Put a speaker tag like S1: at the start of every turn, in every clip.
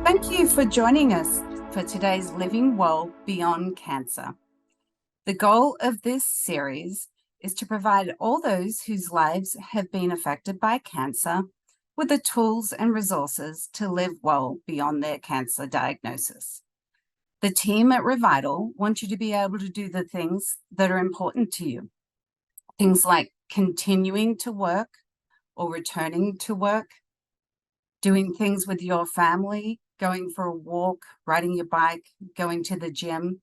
S1: Thank you for joining us for today's Living Well Beyond Cancer. The goal of this series is to provide all those whose lives have been affected by cancer with the tools and resources to live well beyond their cancer diagnosis. The team at Revital want you to be able to do the things that are important to you. Things like continuing to work or returning to work, doing things with your family, going for a walk, riding your bike, going to the gym,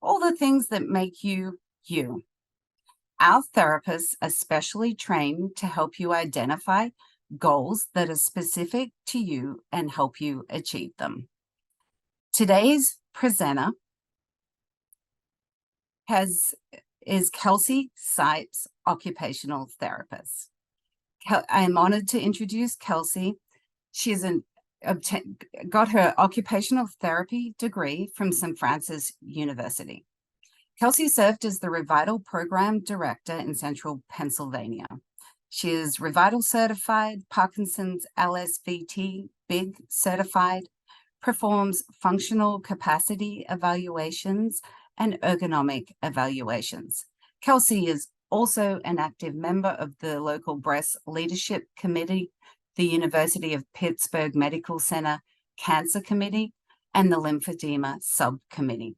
S1: all the things that make you you. Our therapists are specially trained to help you identify goals that are specific to you and help you achieve them. Today's presenter is Kelsey Sipes, occupational therapist. I am honored to introduce Kelsey. She is got her occupational therapy degree from St. Francis University. Kelsey served as the Revital Program Director in Central Pennsylvania. She is Revital certified, Parkinson's LSVT BIG certified, performs functional capacity evaluations and ergonomic evaluations. Kelsey is also an active member of the local breast leadership committee, the University of Pittsburgh Medical Center Cancer Committee, and the Lymphedema Subcommittee.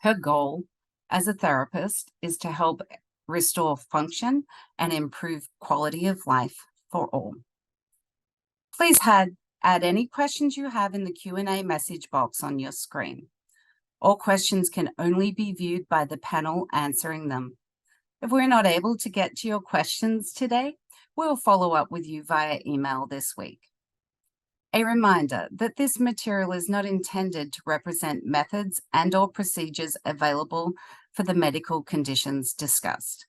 S1: Her goal as a therapist is to help restore function and improve quality of life for all. Please add any questions you have in the Q&A message box on your screen. All questions can only be viewed by the panel answering them. If we're not able to get to your questions today, we'll follow up with you via email this week. A reminder that this material is not intended to represent methods and/or procedures available for the medical conditions discussed,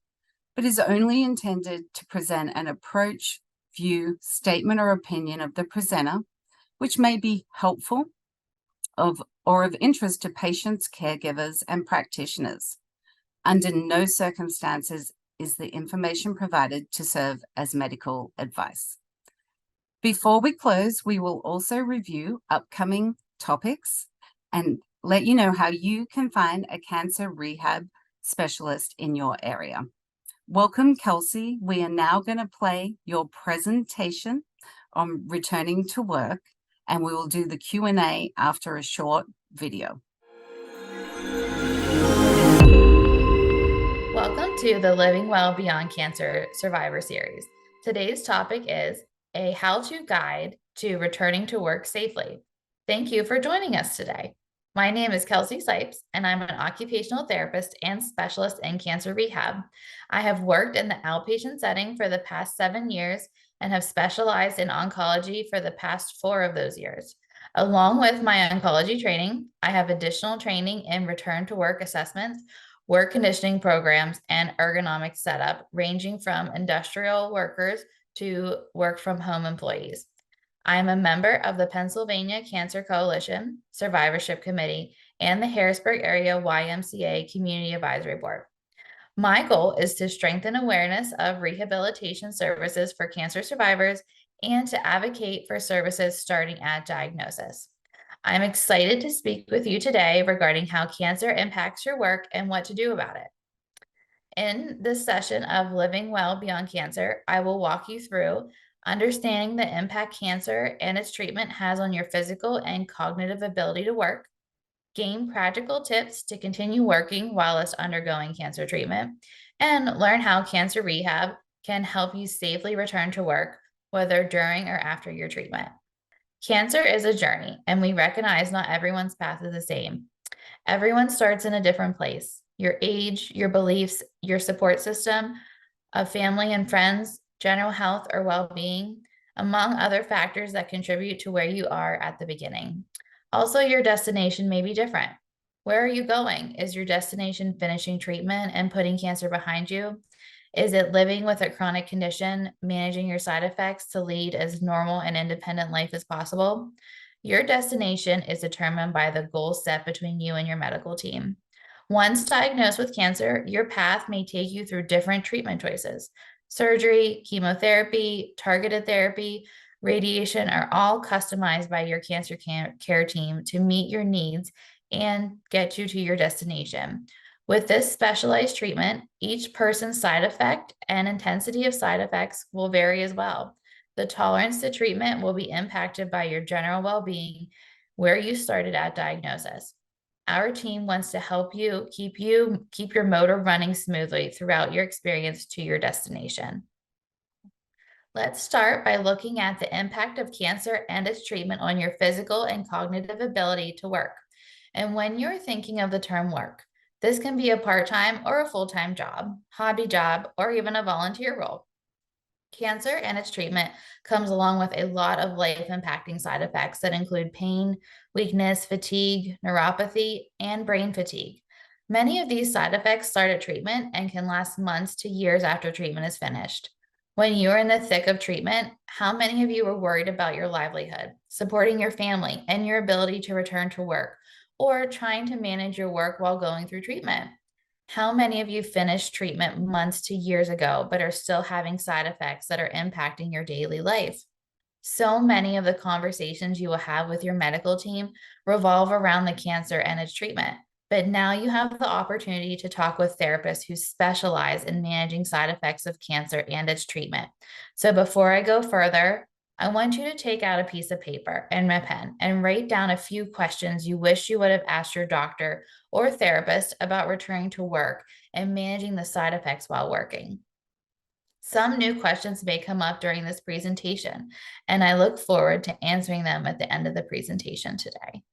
S1: but is only intended to present an approach, view, statement, or opinion of the presenter, which may be helpful or of interest to patients, caregivers, and practitioners. Under no circumstances is the information provided to serve as medical advice. Before we close, we will also review upcoming topics and let you know how you can find a cancer rehab specialist in your area. Welcome, Kelsey. We are now going to play your presentation on returning to work, and we will do the Q&A after a short video.
S2: Welcome to the Living Well Beyond Cancer Survivor Series. Today's topic is a how-to guide to returning to work safely. Thank you for joining us today. My name is Kelsey Sipes, and I'm an occupational therapist and specialist in cancer rehab. I have worked in the outpatient setting for the past 7 years and have specialized in oncology for the past 4 of those years. Along with my oncology training, I have additional training in return to work assessments, work conditioning programs, and ergonomic setup, ranging from industrial workers to work from home employees. I am a member of the Pennsylvania Cancer Coalition Survivorship Committee and the Harrisburg Area YMCA Community Advisory Board. My goal is to strengthen awareness of rehabilitation services for cancer survivors and to advocate for services starting at diagnosis. I'm excited to speak with you today regarding how cancer impacts your work and what to do about it. In this session of Living Well Beyond Cancer, I will walk you through understanding the impact cancer and its treatment has on your physical and cognitive ability to work, gain practical tips to continue working whilst undergoing cancer treatment, and learn how cancer rehab can help you safely return to work, whether during or after your treatment. Cancer is a journey, and we recognize not everyone's path is the same. Everyone starts in a different place. Your age, your beliefs, your support system of family and friends, general health or well-being, among other factors that contribute to where you are at the beginning. Also, your destination may be different. Where are you going? Is your destination finishing treatment and putting cancer behind you? Is it living with a chronic condition, managing your side effects to lead as normal and independent life as possible? Your destination is determined by the goals set between you and your medical team. Once diagnosed with cancer, your path may take you through different treatment choices: surgery, chemotherapy, targeted therapy, radiation are all customized by your cancer care team to meet your needs and get you to your destination. With this specialized treatment, each person's side effect and intensity of side effects will vary as well. The tolerance to treatment will be impacted by your general well-being, where you started at diagnosis. Our team wants to help you keep your motor running smoothly throughout your experience to your destination. Let's start by looking at the impact of cancer and its treatment on your physical and cognitive ability to work. And when you're thinking of the term work, this can be a part-time or a full-time job, hobby job, or even a volunteer role. Cancer and its treatment comes along with a lot of life-impacting side effects that include pain, weakness, fatigue, neuropathy, and brain fatigue. Many of these side effects start at treatment and can last months to years after treatment is finished. When you're in the thick of treatment, how many of you are worried about your livelihood, supporting your family, and your ability to return to work, or trying to manage your work while going through treatment? How many of you finished treatment months to years ago, but are still having side effects that are impacting your daily life? So many of the conversations you will have with your medical team revolve around the cancer and its treatment. But now you have the opportunity to talk with therapists who specialize in managing side effects of cancer and its treatment. So before I go further, I want you to take out a piece of paper and a pen and write down a few questions you wish you would have asked your doctor or therapist about returning to work and managing the side effects while working. Some new questions may come up during this presentation, and I look forward to answering them at the end of the presentation today.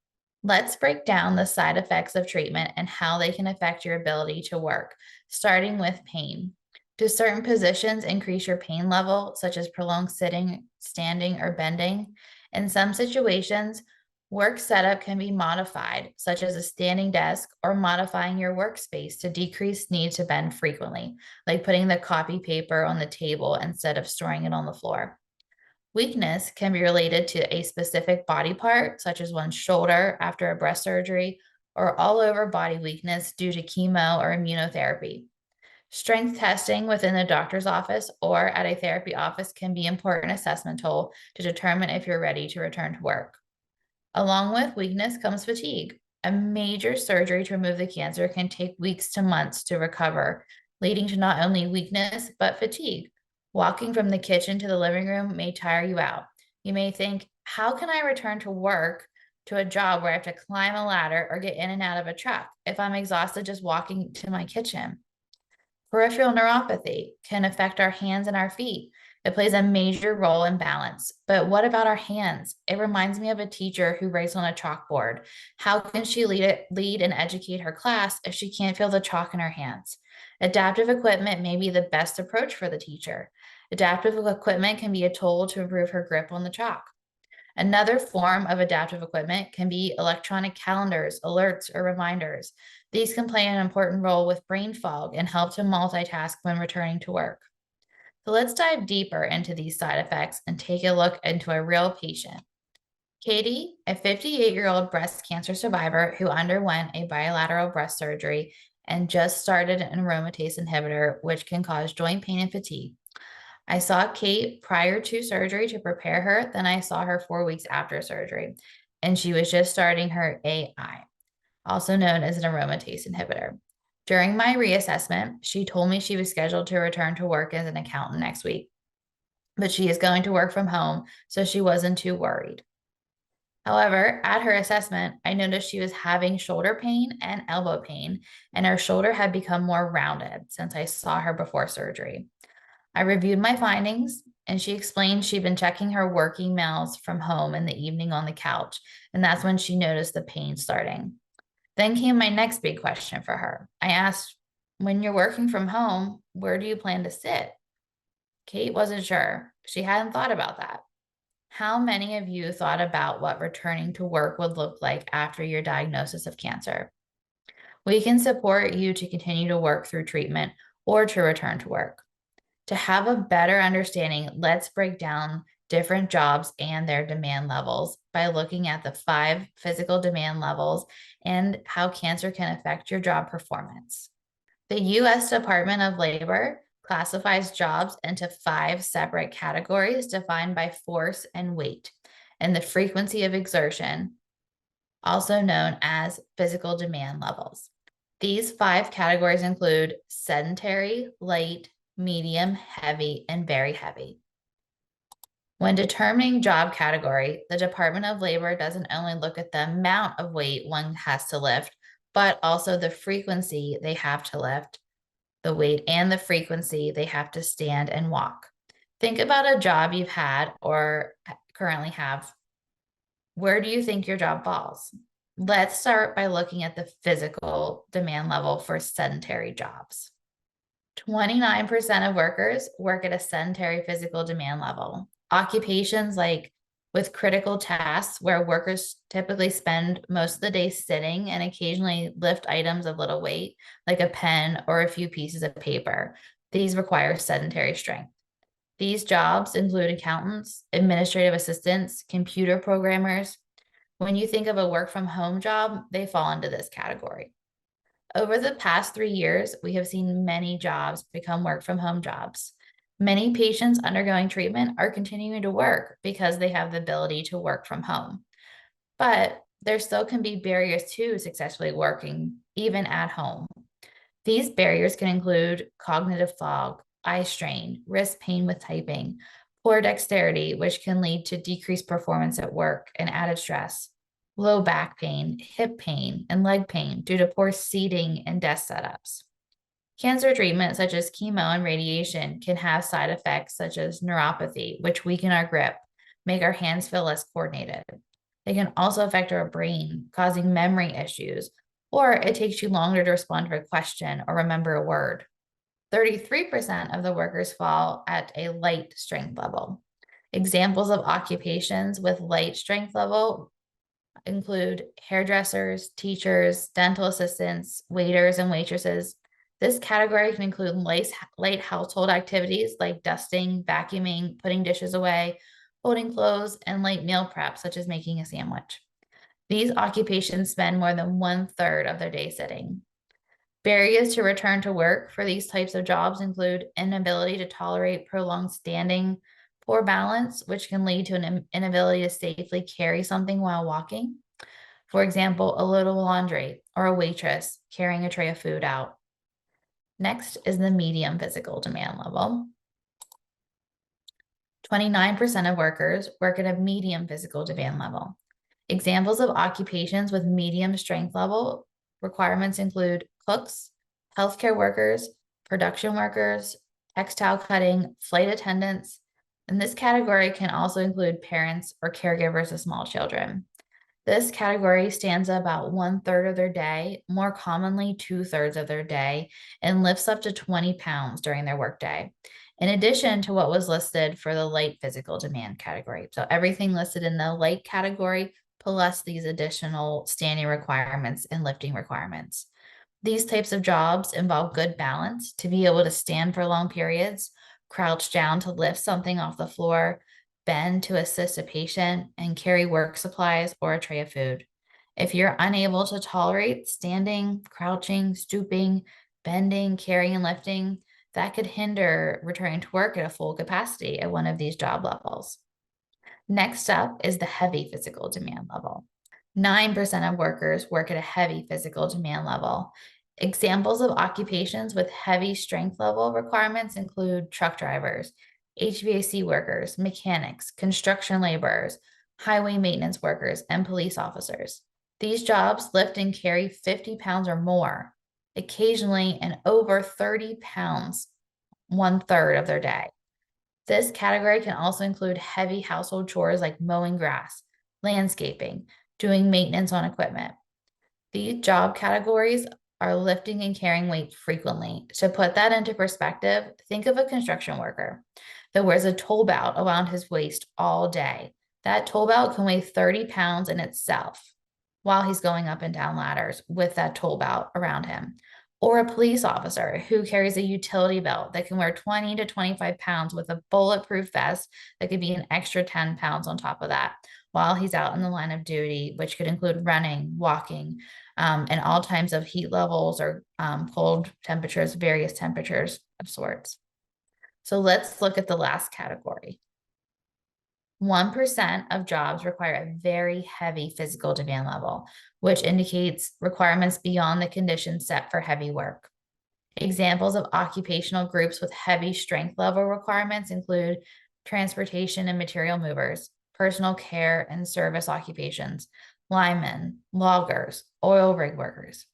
S2: Let's break down the side effects of treatment and how they can affect your ability to work, starting with pain. Do certain positions increase your pain level, such as prolonged sitting, standing, or bending? In some situations, work setup can be modified, such as a standing desk or modifying your workspace to decrease need to bend frequently, like putting the copy paper on the table instead of storing it on the floor. Weakness can be related to a specific body part, such as one's shoulder after a breast surgery, or all over body weakness due to chemo or immunotherapy. Strength testing within the doctor's office or at a therapy office can be an important assessment tool to determine if you're ready to return to work. Along with weakness comes fatigue. A major surgery to remove the cancer can take weeks to months to recover, leading to not only weakness, but fatigue. Walking from the kitchen to the living room may tire you out. You may think, how can I return to work to a job where I have to climb a ladder or get in and out of a truck if I'm exhausted just walking to my kitchen? Peripheral neuropathy can affect our hands and our feet. It plays a major role in balance. But what about our hands? It reminds me of a teacher who writes on a chalkboard. How can she lead and educate her class if she can't feel the chalk in her hands? Adaptive equipment may be the best approach for the teacher. Adaptive equipment can be a tool to improve her grip on the chalk. Another form of adaptive equipment can be electronic calendars, alerts, or reminders. These can play an important role with brain fog and help to multitask when returning to work. So let's dive deeper into these side effects and take a look into a real patient. Katie, a 58-year-old breast cancer survivor who underwent a bilateral breast surgery and just started an aromatase inhibitor, which can cause joint pain and fatigue. I saw Kate prior to surgery to prepare her, then I saw her 4 weeks after surgery, and she was just starting her AI, also known as an aromatase inhibitor. During my reassessment, she told me she was scheduled to return to work as an accountant next week, but she is going to work from home, so she wasn't too worried. However, at her assessment, I noticed she was having shoulder pain and elbow pain, and her shoulder had become more rounded since I saw her before surgery. I reviewed my findings, and she explained she'd been checking her work emails from home in the evening on the couch, and that's when she noticed the pain starting. Then came my next big question for her. I asked, when you're working from home, where do you plan to sit? Kate wasn't sure. She hadn't thought about that. How many of you thought about what returning to work would look like after your diagnosis of cancer? We can support you to continue to work through treatment or to return to work. To have a better understanding, let's break down different jobs and their demand levels by looking at the 5 physical demand levels and how cancer can affect your job performance. The U.S. Department of Labor classifies jobs into 5 separate categories defined by force and weight, and the frequency of exertion, also known as physical demand levels. These 5 categories include sedentary, light, medium, heavy, and very heavy. When determining job category, the Department of Labor doesn't only look at the amount of weight one has to lift, but also the frequency they have to lift, the weight and the frequency they have to stand and walk. Think about a job you've had or currently have. Where do you think your job falls? Let's start by looking at the physical demand level for sedentary jobs. 29% of workers work at a sedentary physical demand level. Occupations like with critical tasks where workers typically spend most of the day sitting and occasionally lift items of little weight, like a pen or a few pieces of paper. These require sedentary strength. These jobs include accountants, administrative assistants, computer programmers. When you think of a work from home job, they fall into this category. Over the past 3 years, we have seen many jobs become work from home jobs. Many patients undergoing treatment are continuing to work because they have the ability to work from home. But there still can be barriers to successfully working, even at home. These barriers can include cognitive fog, eye strain, wrist pain with typing, poor dexterity, which can lead to decreased performance at work and added stress, low back pain, hip pain, and leg pain due to poor seating and desk setups. Cancer treatment, such as chemo and radiation, can have side effects such as neuropathy, which weaken our grip, make our hands feel less coordinated. They can also affect our brain, causing memory issues, or it takes you longer to respond to a question or remember a word. 33% of the workers fall at a light strength level. Examples of occupations with light strength level include hairdressers, teachers, dental assistants, waiters, and waitresses. This category can include light household activities like dusting, vacuuming, putting dishes away, folding clothes, and light meal prep, such as making a sandwich. These occupations spend more than 1/3 of their day sitting. Barriers to return to work for these types of jobs include inability to tolerate prolonged standing, poor balance, which can lead to an inability to safely carry something while walking. For example, a load of laundry or a waitress carrying a tray of food out. Next is the medium physical demand level. 29% of workers work at a medium physical demand level. Examples of occupations with medium strength level requirements include cooks, healthcare workers, production workers, textile cutting, flight attendants, and this category can also include parents or caregivers of small children. This category stands about 1/3 of their day, more commonly 2/3 of their day, and lifts up to 20 pounds during their workday, in addition to what was listed for the light physical demand category. So everything listed in the light category plus these additional standing requirements and lifting requirements. These types of jobs involve good balance to be able to stand for long periods, crouch down to lift something off the floor, bend to assist a patient, and carry work supplies or a tray of food. If you're unable to tolerate standing, crouching, stooping, bending, carrying, and lifting, that could hinder returning to work at a full capacity at one of these job levels. Next up is the heavy physical demand level. 9% of workers work at a heavy physical demand level. Examples of occupations with heavy strength level requirements include truck drivers, HVAC workers, mechanics, construction laborers, highway maintenance workers, and police officers. These jobs lift and carry 50 pounds or more, occasionally and over 30 pounds, 1/3 of their day. This category can also include heavy household chores like mowing grass, landscaping, doing maintenance on equipment. These job categories are lifting and carrying weight frequently. To put that into perspective, think of a construction worker that wears a tool belt around his waist all day. That tool belt can weigh 30 pounds in itself while he's going up and down ladders with that tool belt around him. Or a police officer who carries a utility belt that can wear 20 to 25 pounds with a bulletproof vest that could be an extra 10 pounds on top of that while he's out in the line of duty, which could include running, walking, and all times of heat levels or cold temperatures, various temperatures of sorts. So let's look at the last category. 1% of jobs require a very heavy physical demand level, which indicates requirements beyond the conditions set for heavy work. Examples of occupational groups with heavy strength level requirements include transportation and material movers, personal care and service occupations, linemen, loggers, oil rig workers.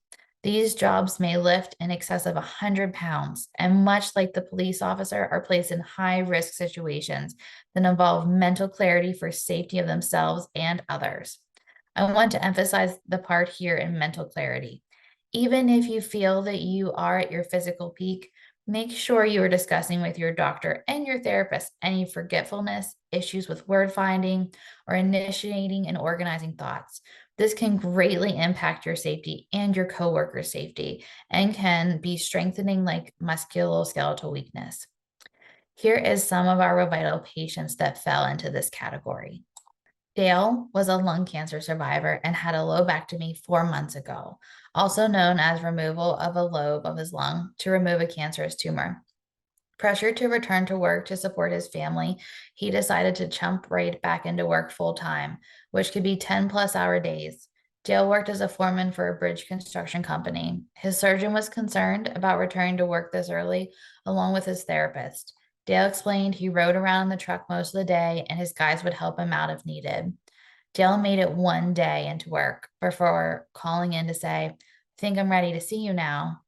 S2: These jobs may lift in excess of 100 pounds, and much like the police officer, are placed in high risk situations that involve mental clarity for safety of themselves and others. I want to emphasize the part here in mental clarity. Even if you feel that you are at your physical peak, make sure you are discussing with your doctor and your therapist any forgetfulness, issues with word finding, or initiating and organizing thoughts. This can greatly impact your safety and your coworkers' safety and can be strengthening like musculoskeletal weakness. Here is some of our Revital patients that fell into this category. Dale was a lung cancer survivor and had a lobectomy 4 months ago, also known as removal of a lobe of his lung to remove a cancerous tumor. Pressured to return to work to support his family, he decided to jump right back into work full time, which could be 10-plus-hour days. Dale worked as a foreman for a bridge construction company. His surgeon was concerned about returning to work this early, along with his therapist. Dale explained he rode around in the truck most of the day and his guys would help him out if needed. Dale made it one day into work before calling in to say, "I think I'm ready to see you now."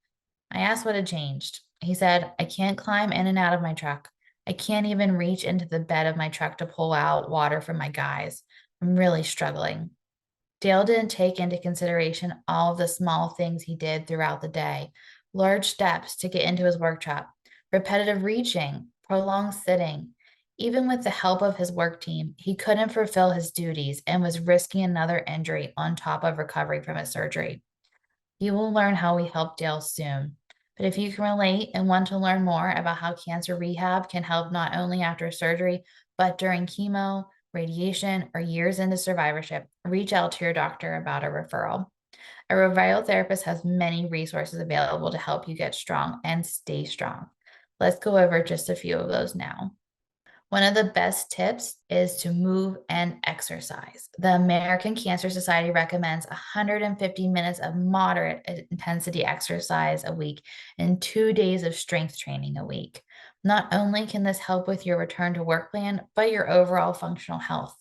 S2: I asked what had changed. He said, "I can't climb in and out of my truck. I can't even reach into the bed of my truck to pull out water from my guys. I'm really struggling." Dale didn't take into consideration all of the small things he did throughout the day, large steps to get into his work truck, repetitive reaching, prolonged sitting. Even with the help of his work team, he couldn't fulfill his duties and was risking another injury on top of recovery from his surgery. You will learn how we help Dale soon. But if you can relate and want to learn more about how cancer rehab can help not only after surgery, but during chemo, radiation, or years into survivorship, reach out to your doctor about a referral. A Revital therapist has many resources available to help you get strong and stay strong. Let's go over just a few of those now. One of the best tips is to move and exercise. The American Cancer Society recommends 150 minutes of moderate intensity exercise a week and 2 days of strength training a week. Not only can this help with your return to work plan, but your overall functional health.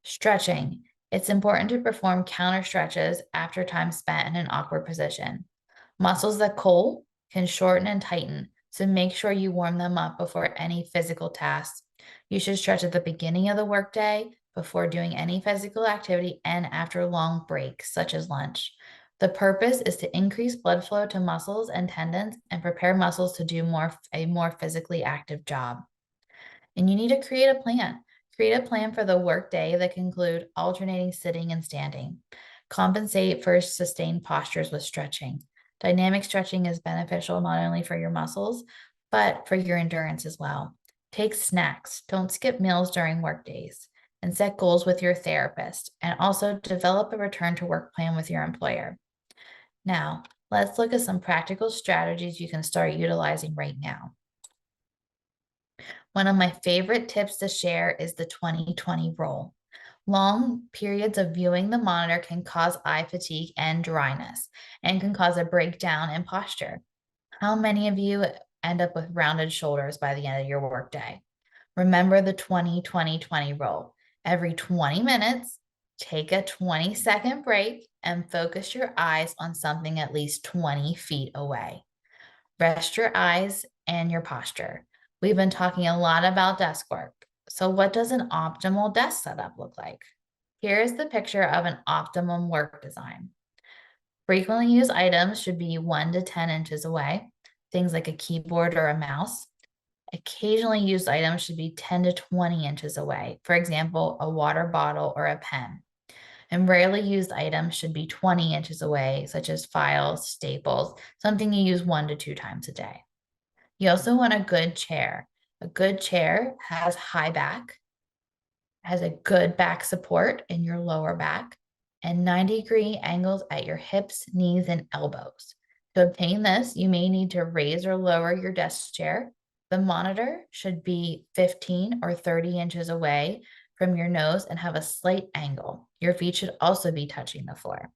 S2: Stretching. It's important to perform counter stretches after time spent in an awkward position. Muscles that cold can shorten and tighten, so make sure you warm them up before any physical tasks. You should stretch at the beginning of the workday, before doing any physical activity, and after long breaks, such as lunch. The purpose is to increase blood flow to muscles and tendons and prepare muscles to do a more physically active job. And you need to create a plan. Create a plan for the workday that can include alternating sitting and standing. Compensate for sustained postures with stretching. Dynamic stretching is beneficial not only for your muscles, but for your endurance as well. Take snacks. Don't skip meals during work days. And set goals with your therapist. And also develop a return to work plan with your employer. Now, let's look at some practical strategies you can start utilizing right now. One of my favorite tips to share is the 20-20 rule. Long periods of viewing the monitor can cause eye fatigue and dryness and can cause a breakdown in posture. How many of you end up with rounded shoulders by the end of your workday? Remember the 20-20-20 rule. Every 20 minutes, take a 20-second break and focus your eyes on something at least 20 feet away. Rest your eyes and your posture. We've been talking a lot about desk work. So what does an optimal desk setup look like? Here's the picture of an optimum work design. Frequently used items should be 1 to 10 inches away, things like a keyboard or a mouse. Occasionally used items should be 10 to 20 inches away, for example, a water bottle or a pen. And rarely used items should be 20 inches away, such as files, staples, something you use 1 to 2 times a day. You also want a good chair. A good chair has high back, has a good back support in your lower back, and 90-degree angles at your hips, knees, and elbows. To obtain this, you may need to raise or lower your desk chair, The monitor should be 15 or 30 inches away from your nose and have a slight angle. Your feet should also be touching the floor.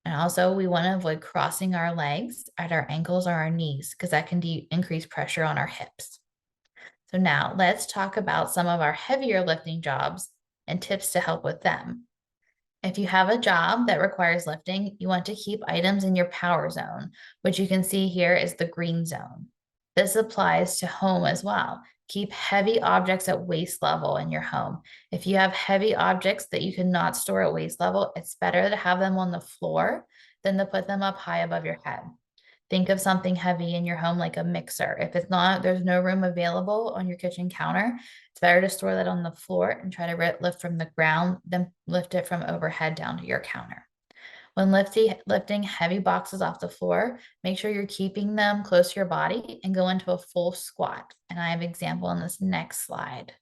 S2: And also, we want to avoid crossing our legs at our ankles or our knees because that can increase pressure on our hips. So now let's talk about some of our heavier lifting jobs and tips to help with them. If you have a job that requires lifting, you want to keep items in your power zone, which you can see here is the green zone. This applies to home as well. Keep heavy objects at waist level in your home. If you have heavy objects that you cannot store at waist level, it's better to have them on the floor than to put them up high above your head. Think of something heavy in your home like a mixer. If it's not, there's no room available on your kitchen counter, it's better to store that on the floor and try to lift from the ground than lift it from overhead down to your counter. When lifting heavy boxes off the floor, make sure you're keeping them close to your body and go into a full squat. And I have an example on this next slide.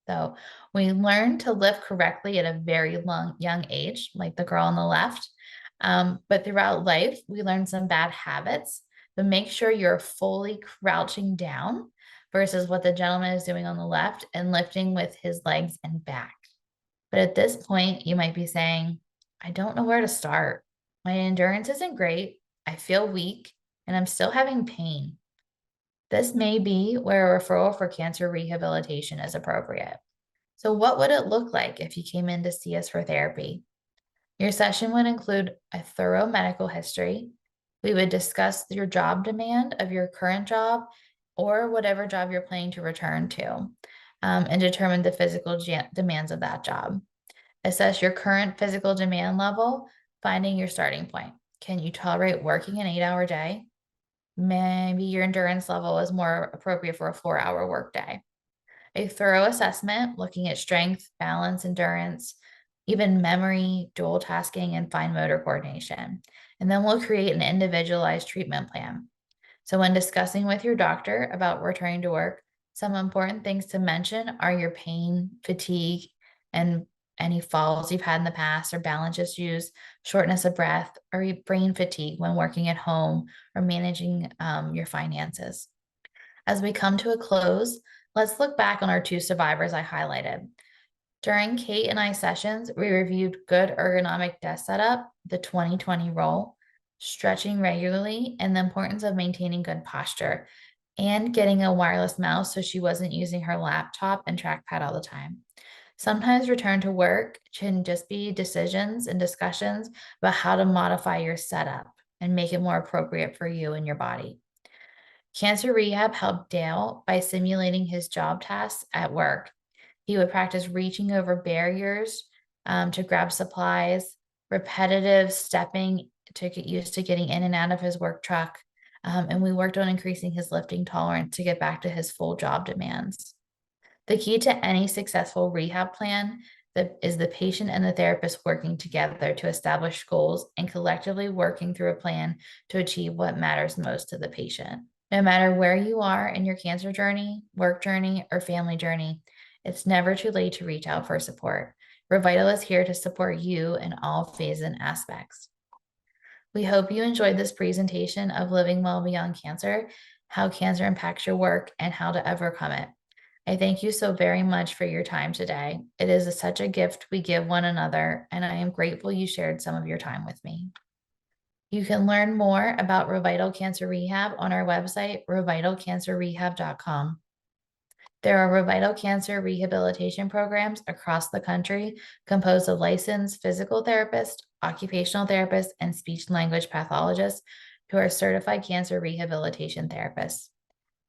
S2: So we learn to lift correctly at a very young age, like the girl on the left. But throughout life, we learn some bad habits, but make sure you're fully crouching down versus what the gentleman is doing on the left and lifting with his legs and back. But at this point, you might be saying, I don't know where to start. My endurance isn't great. I feel weak and I'm still having pain. This may be where a referral for cancer rehabilitation is appropriate. So what would it look like if you came in to see us for therapy? Your session would include a thorough medical history. We would discuss your job demand of your current job or whatever job you're planning to return to, and determine the physical demands of that job. Assess your current physical demand level, finding your starting point. Can you tolerate working an 8-hour day? Maybe your endurance level is more appropriate for a 4-hour workday. A thorough assessment looking at strength, balance, endurance, even memory, dual tasking, and fine motor coordination. And then we'll create an individualized treatment plan. So when discussing with your doctor about returning to work, some important things to mention are your pain, fatigue, and any falls you've had in the past or balance issues, shortness of breath, or brain fatigue when working at home or managing your finances. As we come to a close, let's look back on our 2 survivors I highlighted. During Kate and I sessions, we reviewed good ergonomic desk setup, the 2020 roll, stretching regularly, and the importance of maintaining good posture, and getting a wireless mouse so she wasn't using her laptop and trackpad all the time. Sometimes return to work can just be decisions and discussions about how to modify your setup and make it more appropriate for you and your body. Cancer Rehab helped Dale by simulating his job tasks at work. He would practice reaching over barriers to grab supplies, repetitive stepping to get used to getting in and out of his work truck. And we worked on increasing his lifting tolerance to get back to his full job demands. The key to any successful rehab plan is the patient and the therapist working together to establish goals and collectively working through a plan to achieve what matters most to the patient. No matter where you are in your cancer journey, work journey, or family journey, it's never too late to reach out for support. Revital is here to support you in all phases and aspects. We hope you enjoyed this presentation of Living Well Beyond Cancer, how cancer impacts your work and how to overcome it. I thank you so very much for your time today. It is such a gift we give one another, and I am grateful you shared some of your time with me. You can learn more about Revital Cancer Rehab on our website, revitalcancerrehab.com. There are Revital Cancer rehabilitation programs across the country composed of licensed physical therapists, occupational therapists, and speech and language pathologists who are certified cancer rehabilitation therapists.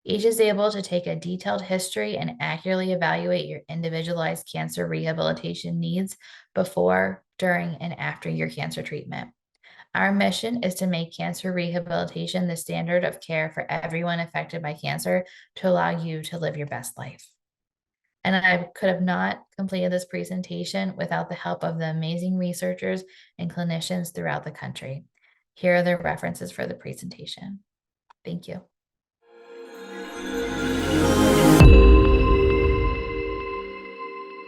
S2: Each is able to take a detailed history and accurately evaluate your individualized cancer rehabilitation needs before, during, and after your cancer treatment. Our mission is to make cancer rehabilitation the standard of care for everyone affected by cancer to allow you to live your best life. And I could have not completed this presentation without the help of the amazing researchers and clinicians throughout the country. Here are the references for the presentation. Thank you.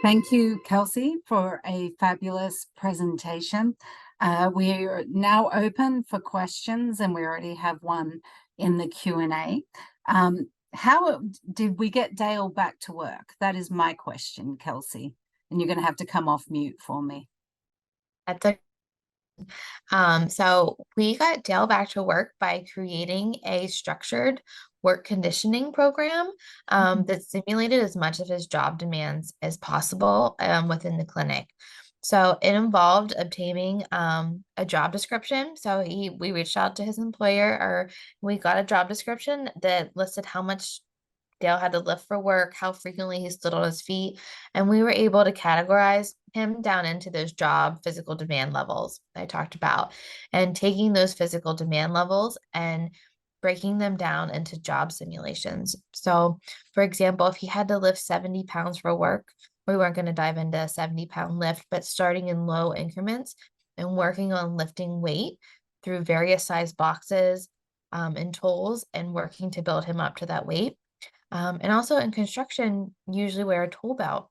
S1: Thank you, Kelsey, for a fabulous presentation. We are now open for questions, and we already have one in the Q&A. how did we get Dale back to work? That is my question, Kelsey. And you're going to have to come off mute for me.
S2: That's a So we got Dale back to work by creating a structured work conditioning program that simulated as much of his job demands as possible within the clinic. So it involved obtaining a job description. So we reached out to his employer, or we got a job description that listed how much Dale had to lift for work, how frequently he stood on his feet, and we were able to categorize him down into those job physical demand levels I talked about, and taking those physical demand levels and breaking them down into job simulations. So, for example, if he had to lift 70 pounds for work, we weren't going to dive into a 70-pound lift, but starting in low increments and working on lifting weight through various size boxes and tools and working to build him up to that weight. And also in construction, usually wear a tool belt.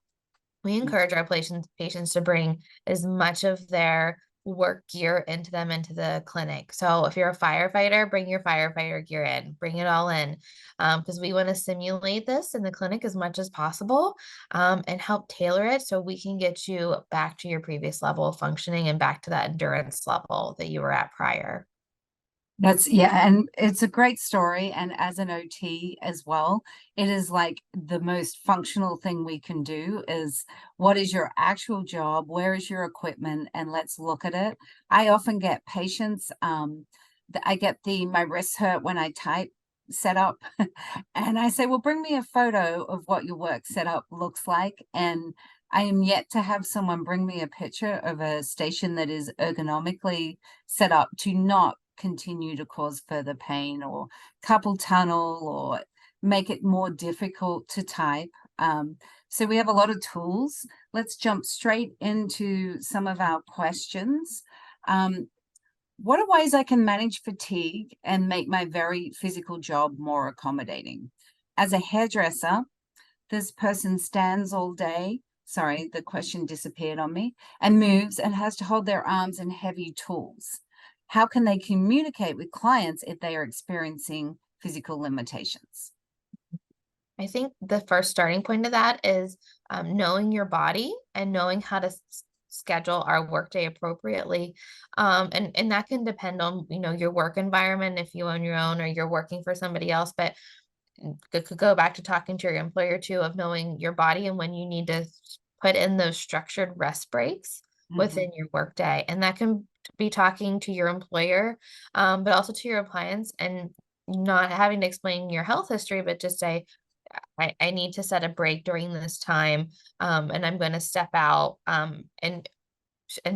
S2: We encourage our patients to bring as much of their work gear into the clinic. So if you're a firefighter, bring your firefighter gear in, bring it all in, because we want to simulate this in the clinic as much as possible, and help tailor it so we can get you back to your previous level of functioning and back to that endurance level that you were at prior.
S1: Yeah, and it's a great story. And as an OT as well, it is like the most functional thing we can do is what is your actual job? Where is your equipment? And let's look at it. I often get patients, I get my wrists hurt when I type setup. And I say, well, bring me a photo of what your work setup looks like. And I am yet to have someone bring me a picture of a station that is ergonomically set up to not continue to cause further pain or carpal tunnel or make it more difficult to type. So we have a lot of tools. Let's jump straight into some of our questions. What are ways I can manage fatigue and make my very physical job more accommodating? As a hairdresser, this person stands all day. Sorry, the question disappeared on me, and moves and has to hold their arms in heavy tools. How can they communicate with clients if they are experiencing physical limitations?
S2: I think the first starting point of that is knowing your body and knowing how to schedule our workday appropriately. And that can depend on, your work environment, if you own your own or you're working for somebody else. But it could go back to talking to your employer too, of knowing your body and when you need to put in those structured rest breaks within your workday. And that can be talking to your employer, but also to your clients, and not having to explain your health history, but just say, I need to set a break during this time, and I'm going to step out and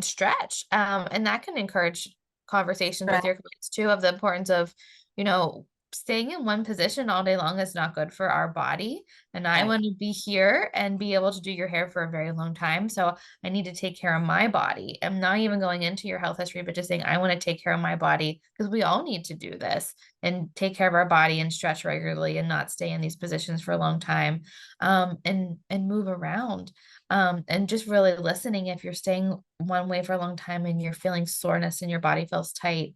S2: stretch. And that can encourage conversations with
S1: Right.
S2: your clients too, of the importance of, you know, staying in one position all day long is not good for our body. And I
S1: Right.
S2: want to be here and be able to do your hair for a very long time. So I need to take care of my body. I'm not even going into your health history, but just saying I want to take care of my body, because we all need to do this and take care of our body and stretch regularly and not stay in these positions for a long time, and move around. And just really listening. If you're staying one way for a long time and you're feeling soreness and your body feels tight,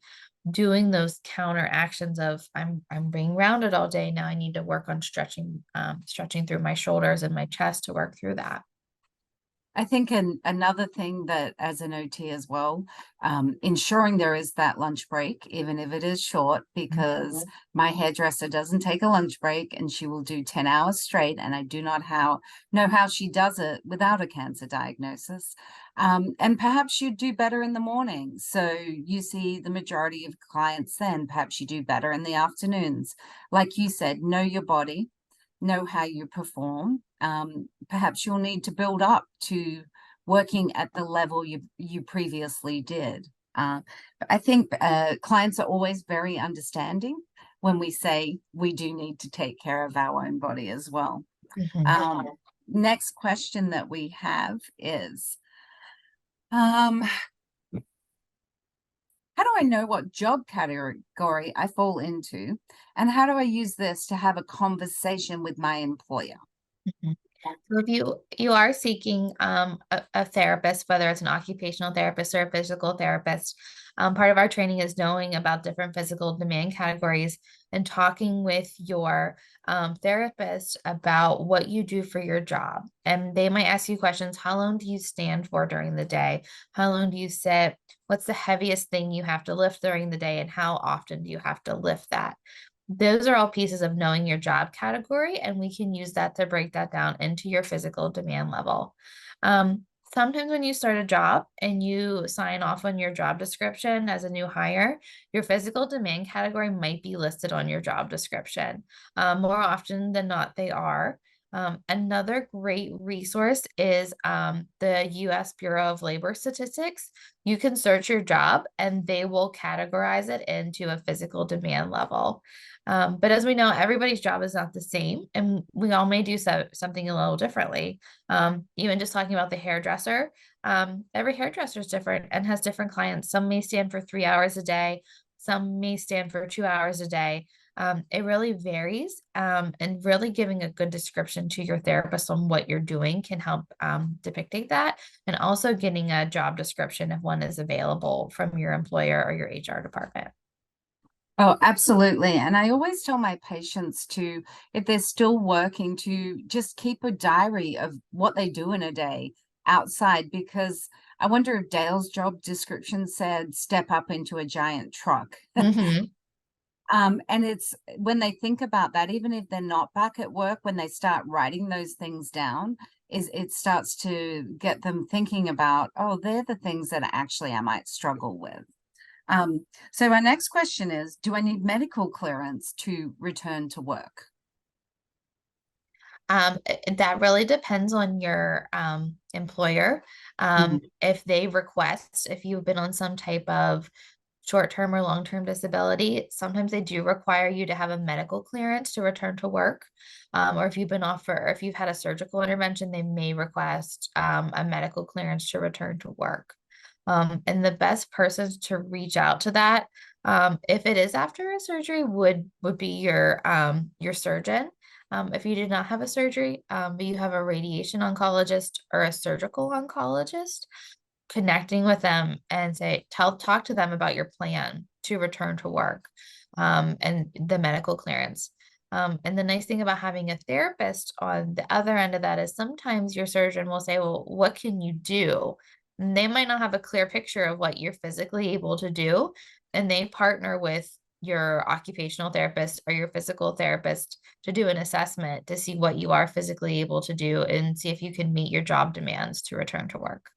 S2: doing those counter actions of I'm being rounded all day. Now I need to work on stretching through my shoulders and my chest to work through that.
S1: I think another thing that as an OT as well, ensuring there is that lunch break, even if it is short, because my hairdresser doesn't take a lunch break and she will do 10 hours straight. And I do not know how she does it without a cancer diagnosis. And perhaps you do better in the morning. So you see the majority of clients then, perhaps you do better in the afternoons. Like you said, know your body, know how you perform. Perhaps you'll need to build up to working at the level you previously did. I think clients are always very understanding when we say we do need to take care of our own body as well. Next question that we have is, how do I know what job category I fall into? And how do I use this to have a conversation with my employer?
S2: So if you are seeking a therapist, whether it's an occupational therapist or a physical therapist, part of our training is knowing about different physical demand categories and talking with your therapist about what you do for your job. And they might ask you questions. How long do you stand for during the day? How long do you sit? What's the heaviest thing you have to lift during the day? And how often do you have to lift that? Those are all pieces of knowing your job category, and we can use that to break that down into your physical demand level. Sometimes when you start a job and you sign off on your job description as a new hire, your physical demand category might be listed on your job description. More often than not, they are. Another great resource is the US Bureau of Labor Statistics. You can search your job and they will categorize it into a physical demand level. But as we know, everybody's job is not the same, and we all may do something a little differently. Even just talking about the hairdresser, every hairdresser is different and has different clients. Some may stand for 3 hours a day, some may stand for 2 hours a day. It really varies, and really giving a good description to your therapist on what you're doing can help depictate that, and also getting a job description if one is available from your employer or your HR department.
S1: Oh, absolutely. And I always tell my patients to, if they're still working, to just keep a diary of what they do in a day outside, because I wonder if Dale's job description said step up into a giant truck.
S2: Mhm.
S1: And it's when they think about that, even if they're not back at work, when they start writing those things down, is it starts to get them thinking about, oh, they're the things that actually I might struggle with. So my next question is, do I need medical clearance to return to work?
S2: That really depends on your employer.
S1: Mhm.
S2: If they request, if you've been on some type of short-term or long-term disability, sometimes they do require you to have a medical clearance to return to work. Or if you've been off for, if you've had a surgical intervention, they may request a medical clearance to return to work. And the best person to reach out to that, if it is after a surgery, would be your surgeon. If you did not have a surgery, but you have a radiation oncologist or a surgical oncologist, connecting with them and talk to them about your plan to return to work, and the medical clearance. And the nice thing about having a therapist on the other end of that is sometimes your surgeon will say, well, what can you do? And they might not have a clear picture of what you're physically able to do, and they partner with your occupational therapist or your physical therapist to do an assessment to see what you are physically able to do and see if you can meet your job demands to return to work.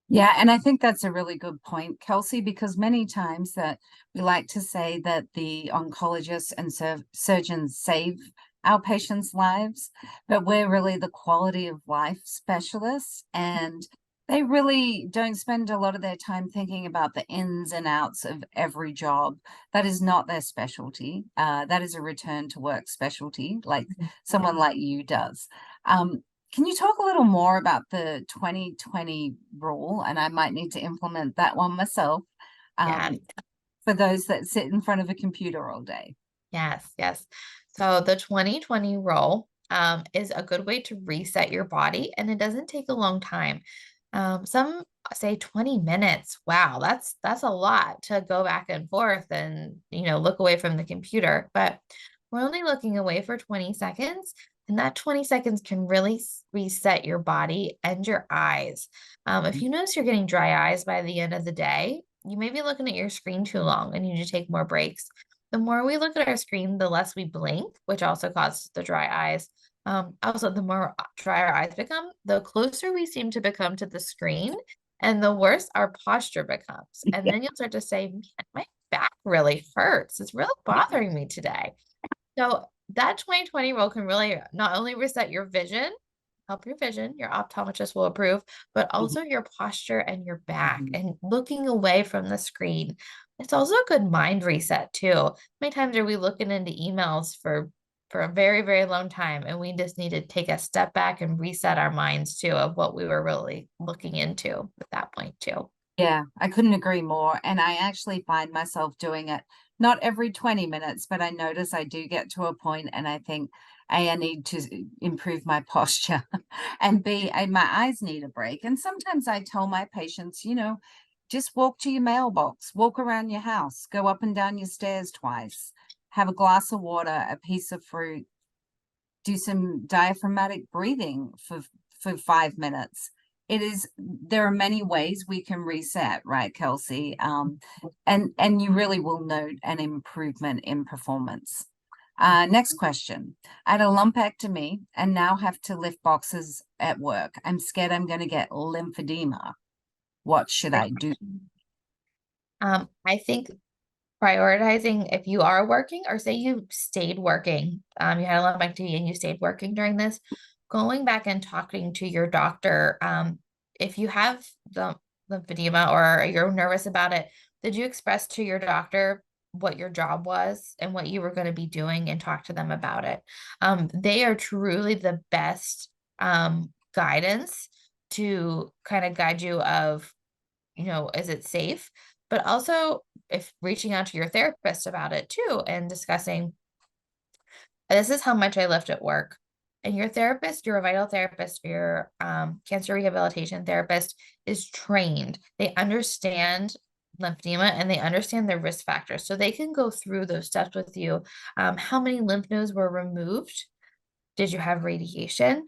S1: Yeah, and I think that's a really good point, Kelsey, because many times that we like to say that the oncologists and surgeons save our patients' lives, but we're really the quality of life specialists, and they really don't spend a lot of their time thinking about the ins and outs of every job. That is not their specialty. That is a return to work specialty, like someone like you does. Can you talk a little more about the 2020 rule? And I might need to implement that one myself,
S2: Yeah.
S1: for those that sit in front of a computer all day.
S2: Yes, yes. So the 2020 roll is a good way to reset your body, and it doesn't take a long time. Some say 20 minutes. Wow, that's a lot to go back and forth and look away from the computer. But we're only looking away for 20 seconds, and that 20 seconds can really reset your body and your eyes. If you notice you're getting dry eyes by the end of the day, you may be looking at your screen too long and you need to take more breaks. The more we look at our screen, the less we blink, which also causes the dry eyes. Also, the more dry our eyes become, the closer we seem to become to the screen, and the worse our posture becomes. And then you'll start to say, man, my back really hurts. It's really bothering me today. So that 2020 rule can really not only reset your vision, help your vision, your optometrist will approve, but also your posture and your back
S1: Mhm.
S2: and looking away from the screen. It's also a good mind reset too. How many times are we looking into emails for a very, very long time, and we just need to take a step back and reset our minds too of what we were really looking into at that point too.
S1: Yeah, I couldn't agree more. And I actually find myself doing it not every 20 minutes, but I notice I do get to a point and I think, A, I need to improve my posture, and B, my eyes need a break. And sometimes I tell my patients, just walk to your mailbox, walk around your house, go up and down your stairs twice, have a glass of water, a piece of fruit, do some diaphragmatic breathing for 5 minutes. There are many ways we can reset, right, Kelsey? And you really will note an improvement in performance. Next question. I had a lumpectomy and now have to lift boxes at work. I'm scared I'm going to get lymphedema. What should I do?
S2: I think prioritizing, if you are working, or say you stayed working, you had a lumpectomy and you stayed working during this, going back and talking to your doctor, if you have the lymphedema or you're nervous about it, did you express to your doctor what your job was and what you were going to be doing and talk to them about it? They are truly the best guidance to kind of guide you of, is it safe? But also, if reaching out to your therapist about it too and discussing, this is how much I lift at work. And your therapist, your vital therapist, your cancer rehabilitation therapist is trained. They understand lymphedema and they understand the risk factors. So they can go through those steps with you. How many lymph nodes were removed? Did you have radiation?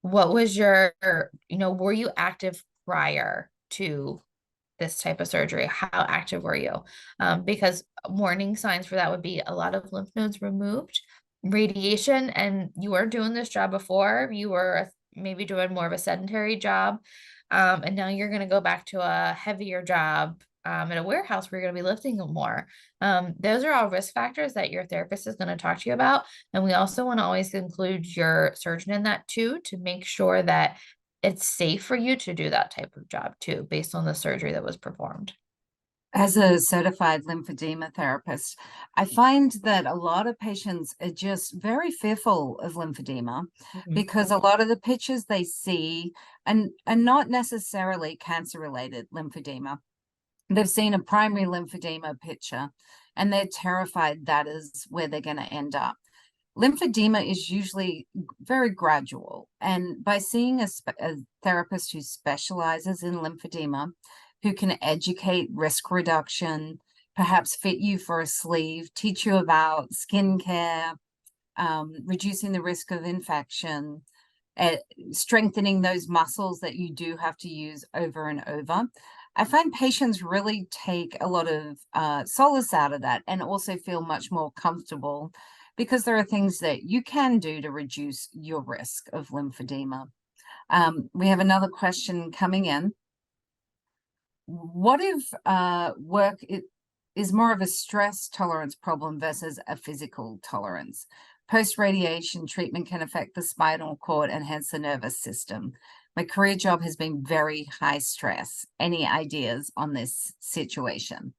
S2: What was were you active prior to this type of surgery? How active were you? Because warning signs for that would be a lot of lymph nodes removed, radiation, and you were doing this job before. You were maybe doing more of a sedentary job, and now you're going to go back to a heavier job at a warehouse where you're going to be lifting more. Those are all risk factors that your therapist is going to talk to you about. And we also want to always include your surgeon in that too, to make sure that it's safe for you to do that type of job too, based on the surgery that was performed.
S1: As a certified lymphedema therapist, I find that a lot of patients are just very fearful of lymphedema because a lot of the pictures they see and are not necessarily cancer-related lymphedema. They've seen a primary lymphedema picture and they're terrified that is where they're going to end up. Lymphedema is usually very gradual, and by seeing a therapist who specializes in lymphedema, who can educate risk reduction, perhaps fit you for a sleeve, teach you about skincare, reducing the risk of infection, strengthening those muscles that you do have to use over and over. I find patients really take a lot of solace out of that and also feel much more comfortable because there are things that you can do to reduce your risk of lymphedema. We have another question coming in. What if work is more of a stress tolerance problem versus a physical tolerance? Post-radiation treatment can affect the spinal cord and hence the nervous system. My career job has been very high stress. Any ideas on this situation?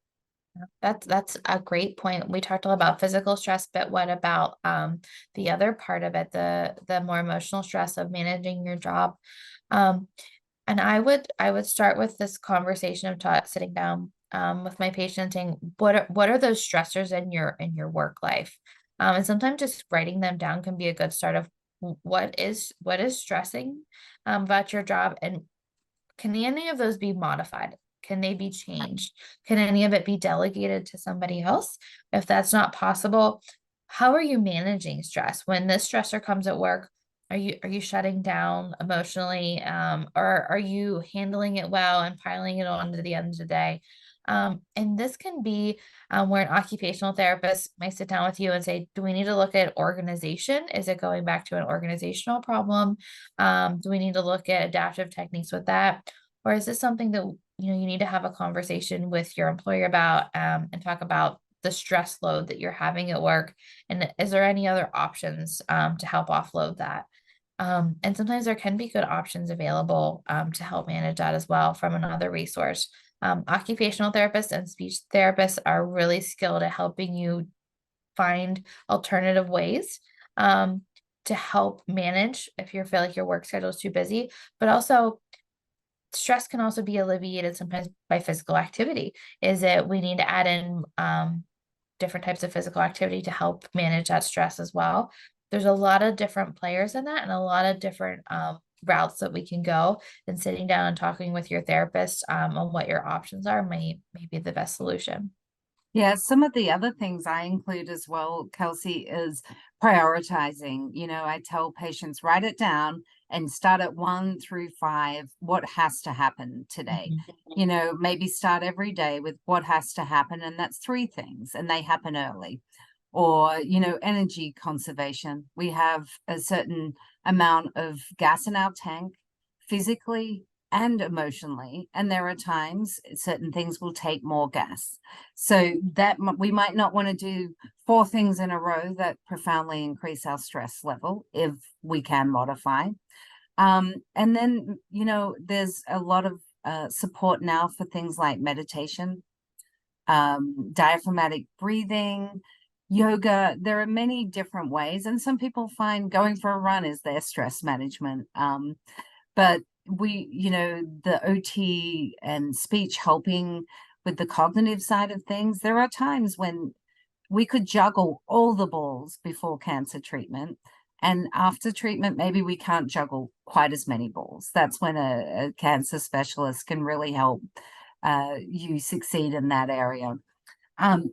S2: That's a great point. We talked a lot about physical stress, but what about the other part of it, the more emotional stress of managing your job? And I would start with this conversation of sitting down with my patient saying, what are those stressors in your work life? And sometimes just writing them down can be a good start of what is stressing about your job, and can any of those be modified? Can they be changed? Can any of it be delegated to somebody else? If that's not possible, how are you managing stress? When this stressor comes at work, are you shutting down emotionally? Or are you handling it well and piling it on to the end of the day? And this can be where an occupational therapist might sit down with you and say, do we need to look at organization? Is it going back to an organizational problem? Do we need to look at adaptive techniques with that? Or is this something that you need to have a conversation with your employer about and talk about the stress load that you're having at work? And is there any other options to help offload that? And sometimes there can be good options available to help manage that as well from another resource. Occupational therapists and speech therapists are really skilled at helping you find alternative ways to help manage if you feel like your work schedule is too busy, but also stress can also be alleviated sometimes by physical activity. Is it we need to add in different types of physical activity to help manage that stress as well? there's a lot of different players in that and a lot of different routes that we can go, and sitting down and talking with your therapist on what your options are may be the best solution.
S1: Yeah, some of the other things I include as well, Kelsey, is prioritizing. I tell patients write it down and start at 1 through 5, what has to happen today. Maybe start every day with what has to happen, and that's 3 things, and they happen early. Or, energy conservation. We have a certain amount of gas in our tank, physically and emotionally, and there are times certain things will take more gas, so that we might not want to do 4 things in a row that profoundly increase our stress level if we can modify. And then there's a lot of support now for things like meditation, diaphragmatic breathing, yoga. There are many different ways, and some people find going for a run is their stress management. But the OT and speech helping with the cognitive side of things, there are times when we could juggle all the balls before cancer treatment, and after treatment, maybe we can't juggle quite as many balls. That's when a cancer specialist can really help you succeed in that area.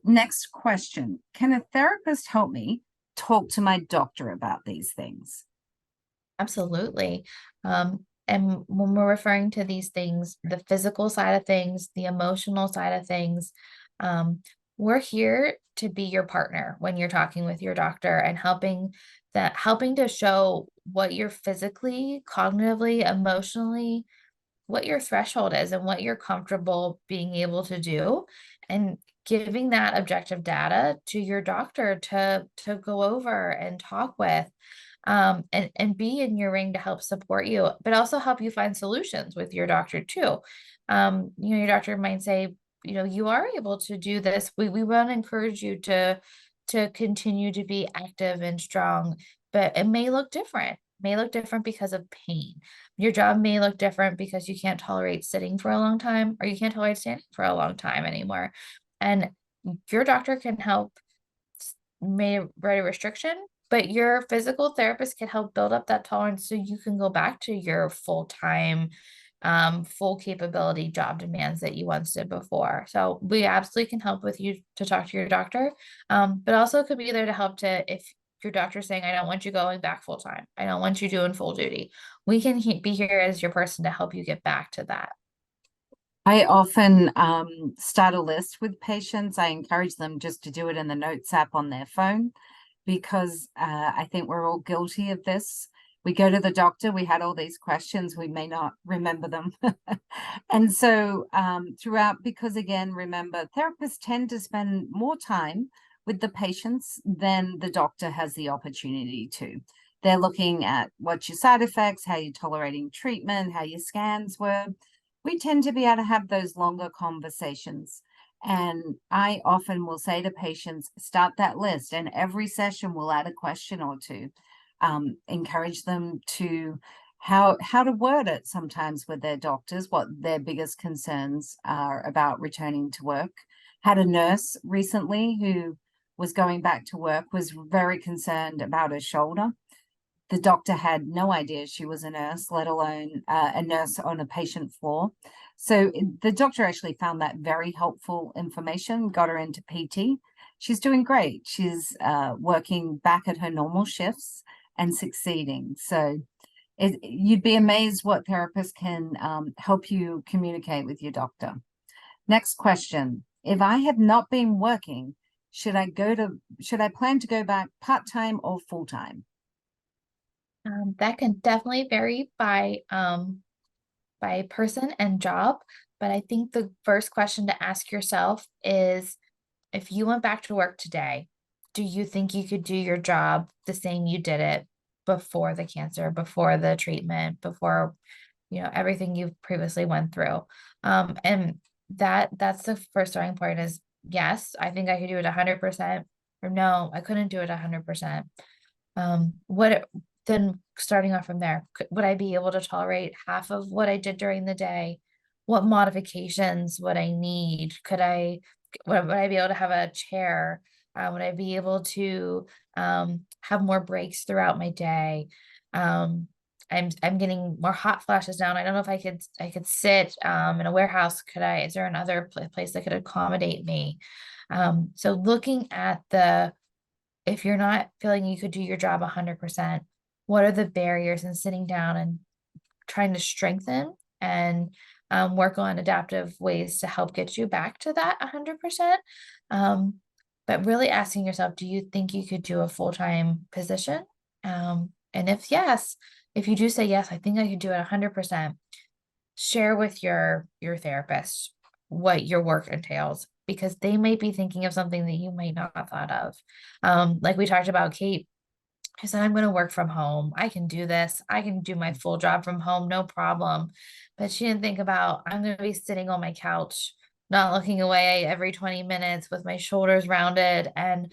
S1: Next question. Can a therapist help me talk to my doctor about these things?
S2: Absolutely. And when we're referring to these things, the physical side of things, the emotional side of things, we're here to be your partner when you're talking with your doctor and helping to show what you're physically, cognitively, emotionally, what your threshold is and what you're comfortable being able to do, and giving that objective data to your doctor to go over and talk with, and be in your ring to help support you, but also help you find solutions with your doctor too. Your doctor might say, you are able to do this. We want to encourage you to continue to be active and strong, but it may look different. May look different because of pain. Your job may look different because you can't tolerate sitting for a long time, or you can't tolerate standing for a long time anymore. And your doctor can help, may write a restriction, but your physical therapist can help build up that tolerance so you can go back to your full-time, full capability job demands that you once did before. So we absolutely can help with you to talk to your doctor, but also could be there to help if your doctor's saying, I don't want you going back full time, I don't want you doing full duty, we can be here as your person to help you get back to that.
S1: I often start a list with patients. I encourage them just to do it in the Notes app on their phone, because I think we're all guilty of this. We go to the doctor, we had all these questions, we may not remember them. And so throughout, because again, remember, therapists tend to spend more time with the patients than the doctor has the opportunity to. They're looking at what's your side effects, how you're tolerating treatment, how your scans were. We tend to be able to have those longer conversations. And I often will say to patients, start that list, and every session we'll add a question or two. Encourage them to how to word it sometimes with their doctors, what their biggest concerns are about returning to work. Had a nurse recently who was going back to work, was very concerned about her shoulder. The doctor had no idea she was a nurse, let alone a nurse on a patient floor. So the doctor actually found that very helpful information, got her into PT. She's doing great. She's working back at her normal shifts and succeeding. So you'd be amazed what therapists can help you communicate with your doctor. Next question. If I have not been working, should I plan to go back part-time or full-time?
S2: That can definitely vary by person and job, but I think the first question to ask yourself is, if you went back to work today, do you think you could do your job the same you did it before the cancer, before the treatment, before everything you've previously went through? And that's the first starting point is, yes, I think I could do it 100%, or no, I couldn't do it 100%. Then starting off from there, would I be able to tolerate half of what I did during the day? What modifications would I need? Would I be able to have a chair Would I be able to have more breaks throughout my day? I'm getting more hot flashes now. I don't know if I could sit in a warehouse. Is there another place that could accommodate me? So looking at if you're not feeling you could do your job 100%, what are the barriers, and sitting down and trying to strengthen and work on adaptive ways to help get you back to that 100%. But really asking yourself, do you think you could do a full-time position? And if you do say yes, I think I could do it 100%, share with your therapist what your work entails, because they might be thinking of something that you might not have thought of. Like we talked about, Kate, I said, I'm going to work from home. I can do this. I can do my full job from home, no problem. But she didn't think about, I'm going to be sitting on my couch, not looking away every 20 minutes with my shoulders rounded and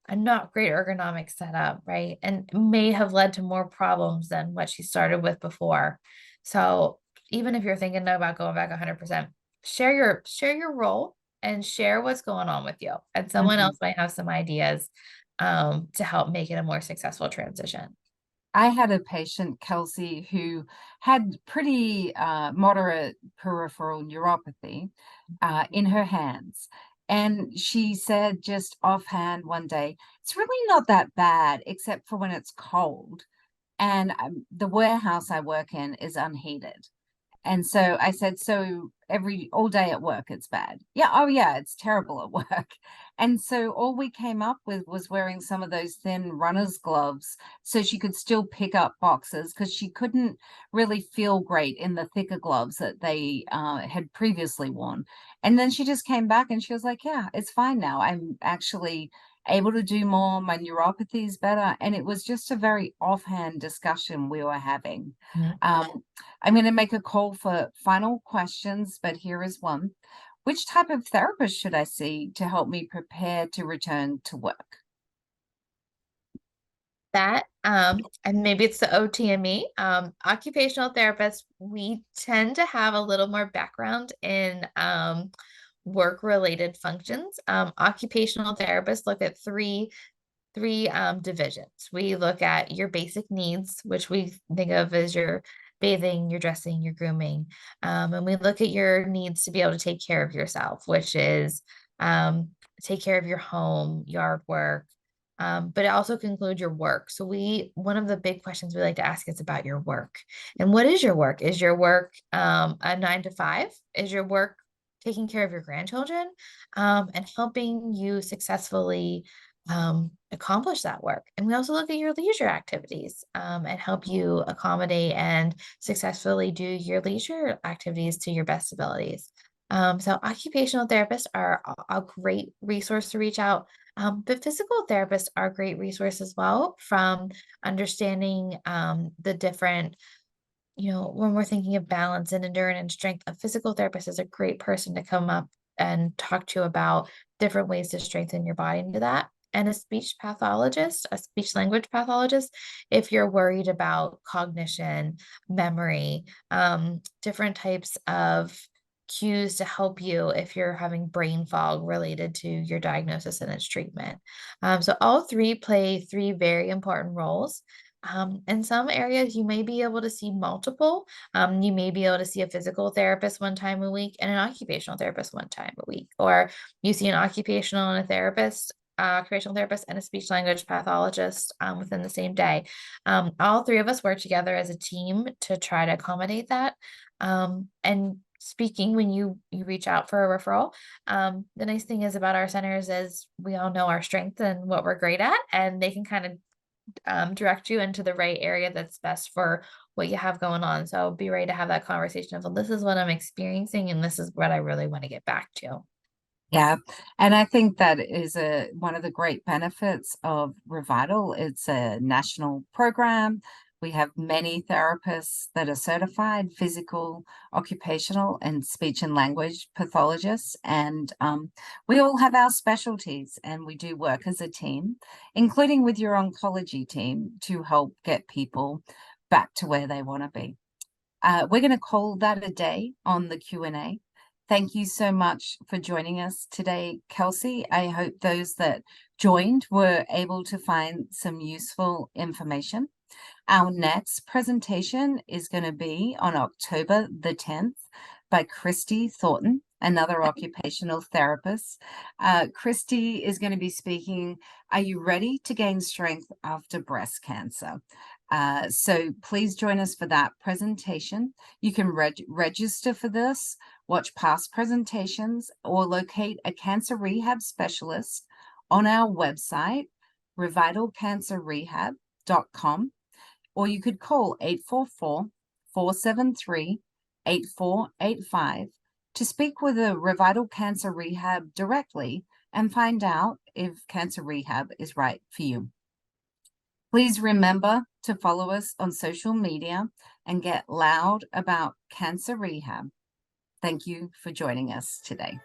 S2: a not great ergonomic setup, right? And it may have led to more problems than what she started with before. So even if you're thinking about going back 100%, share your role and share what's going on with you. And someone
S1: Mhm.
S2: else might have some ideas to help make it a more successful transition.
S1: I had a patient, Kelsey, who had pretty moderate peripheral neuropathy in her hands. And she said just offhand one day, it's really not that bad, except for when it's cold. And the warehouse I work in is unheated. And so I said, so all day at work, it's bad. Yeah. Oh, yeah. It's terrible at work. And so all we came up with was wearing some of those thin runner's gloves so she could still pick up boxes, because she couldn't really feel great in the thicker gloves that they had previously worn. And then she just came back and she was like, yeah, it's fine now. I'm actually able to do more. My neuropathy is better. And it was just a very offhand discussion we were having.
S2: Mhm.
S1: I'm going to make a call for final questions, but here is one. Which type of therapist should I see to help me prepare to return to work?
S2: That and maybe it's the OTME, occupational therapists, we tend to have a little more background in work related functions. Occupational therapists look at three divisions. We look at your basic needs, which we think of as your bathing, your dressing, your grooming. And we look at your needs to be able to take care of yourself, which is um, take care of your home, yard work, but it also can include your work. So one of the big questions we like to ask is about your work. And what is your work? Is your work a 9 to 5? Is your work taking care of your grandchildren and helping you successfully accomplish that work? And we also look at your leisure activities and help you accommodate and successfully do your leisure activities to your best abilities. So occupational therapists are a great resource to reach out, but physical therapists are a great resource as well, from understanding the different, when we're thinking of balance and endurance and strength, a physical therapist is a great person to come up and talk to about different ways to strengthen your body into that. And a speech pathologist, a speech language pathologist, if you're worried about cognition, memory, different types of cues to help you if you're having brain fog related to your diagnosis and its treatment. So all three play three very important roles. In some areas, you may be able to see multiple. You may be able to see a physical therapist one time a week and an occupational therapist one time a week, or you see an occupational therapist and a speech language pathologist within the same day. All three of us work together as a team to try to accommodate that. And speaking when you reach out for a referral, the nice thing is about our centers is we all know our strengths and what we're great at, and they can kind of direct you into the right area that's best for what you have going on. So be ready to have that conversation of, well, this is what I'm experiencing and this is what I really want to get back to.
S1: Yeah, and I think that is one of the great benefits of Revital. It's a national program. We have many therapists that are certified physical, occupational, and speech and language pathologists. And we all have our specialties, and we do work as a team, including with your oncology team, to help get people back to where they want to be. We're going to call that a day on the Q&A. Thank you so much for joining us today, Kelsey. I hope those that joined were able to find some useful information. Our next presentation is going to be on October the 10th by Christy Thornton, another occupational therapist. Christy is going to be speaking, Are you ready to gain strength after breast cancer? So please join us for that presentation. You can register for this, watch past presentations, or locate a cancer rehab specialist on our website, revitalcancerrehab.com, or you could call 844-473-8485 to speak with a Revital Cancer Rehab directly and find out if cancer rehab is right for you. Please remember to follow us on social media and get loud about cancer rehab. Thank you for joining us today.